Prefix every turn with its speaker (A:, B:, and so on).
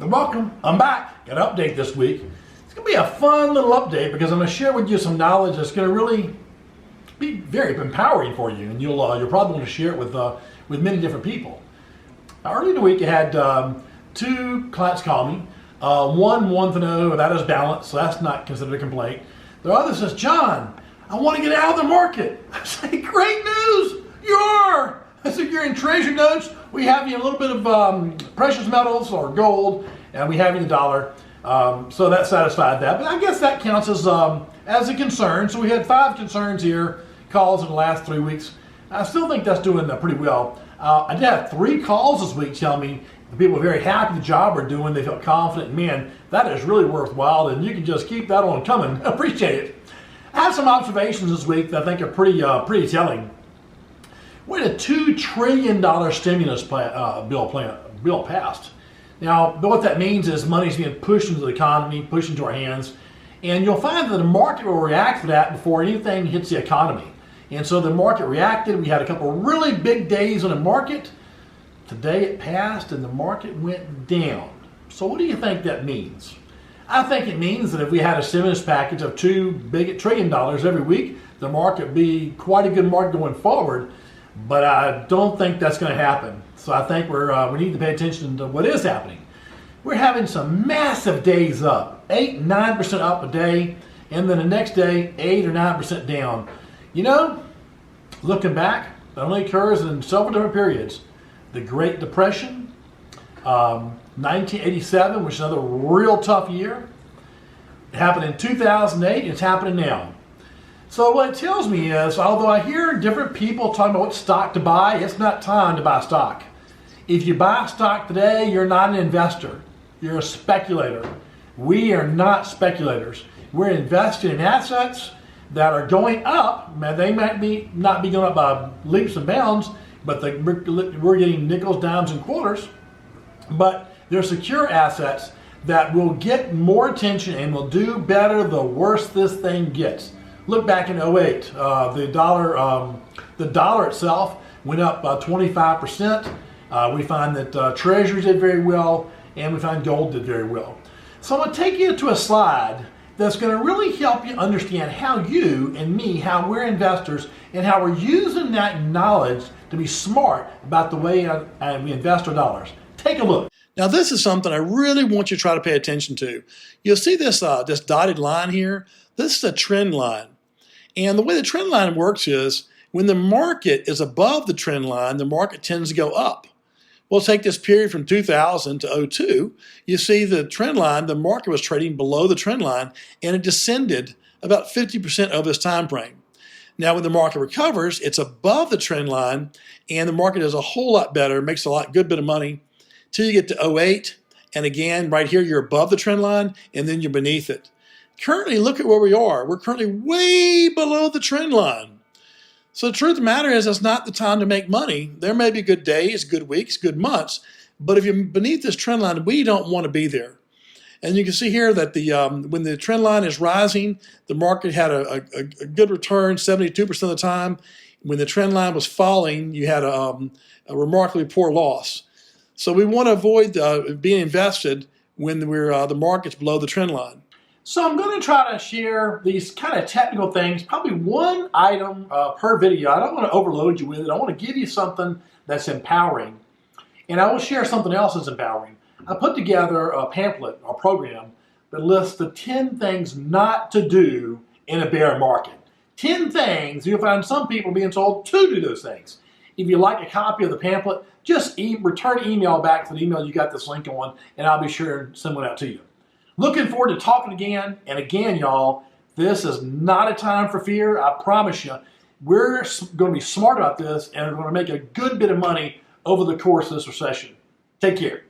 A: Welcome. I'm back. Got an update this week. It's going to be a fun little update because I'm going to share with you some knowledge that's going to really be very empowering for you, and you'll probably want to share it with many different people. Now, early in the week, I had two clients call me. One wanted to know that is balanced, so that's not considered a complaint. The other says, "John, I want to get out of the market." I say, "Great news! You are." I said, "You're in treasury notes. We have you a little bit of precious metals or gold, and we have you the dollar." So that satisfied that. But I guess that counts as a concern. So we had 5 concerns here, calls in the last 3 weeks. I still think that's doing pretty well. I did have 3 calls this week telling me the people are very happy with the job we're doing. They felt confident. Man, that is really worthwhile, and you can just keep that on coming. Appreciate it. I have some observations this week that I think are pretty telling. We had a $2 trillion stimulus bill passed. Now, what that means is money's being pushed into the economy, pushed into our hands, and you'll find that the market will react to that before anything hits the economy. And so the market reacted. We had a couple of really big days on the market. Today it passed and the market went down. So what do you think that means? I think it means that if we had a stimulus package of $2 trillion every week, the market would be quite a good market going forward. But I don't think that's going to happen. So I think we need to pay attention to what is happening. We're having some massive days up, 8-9% up a day, and then the next day 8 or 9% down. You know, looking back, that only occurs in several different periods. The Great Depression, 1987, which is another real tough year. It happened in 2008, and it's happening now. So what it tells me is, although I hear different people talking about what stock to buy, it's not time to buy stock. If you buy stock today, you're not an investor. You're a speculator. We are not speculators. We're investing in assets that are going up. They might not be going up by leaps and bounds, but we're getting nickels, dimes, and quarters. But they're secure assets that will get more attention and will do better the worse this thing gets. Look back in 2008, the dollar itself went up by 25%. We find that treasuries did very well, and we find gold did very well. So I'm going to take you to a slide that's going to really help you understand how you and me, how we're investors, and how we're using that knowledge to be smart about the way we invest our dollars. Take a look. Now this is something I really want you to try to pay attention to. You'll see this dotted line here. This is a trend line. And the way the trend line works is when the market is above the trend line, the market tends to go up. We'll take this period from 2000 to 2002. You see the trend line, the market was trading below the trend line, and it descended about 50% over this time frame. Now when the market recovers, it's above the trend line, and the market does a whole lot better, makes a good bit of money, till you get to 2008. And again, right here, you're above the trend line, and then you're beneath it. Currently, look at where we are. We're currently way below the trend line. So the truth of the matter is, it's not the time to make money. There may be good days, good weeks, good months, but if you're beneath this trend line, we don't want to be there. And you can see here that when the trend line is rising, the market had a good return 72% of the time. When the trend line was falling, you had a remarkably poor loss. So we want to avoid being invested when the market's below the trend line. So I'm going to try to share these kind of technical things, probably one item per video. I don't want to overload you with it. I want to give you something that's empowering. And I will share something else that's empowering. I put together a pamphlet or program that lists the 10 things not to do in a bear market. 10 things. You'll find some people being told to do those things. If you'd like a copy of the pamphlet, just return an email back to the email you got this link on, and I'll be sure to send one out to you. Looking forward to talking again. And again, y'all, this is not a time for fear. I promise you, we're going to be smart about this, and we're going to make a good bit of money over the course of this recession. Take care.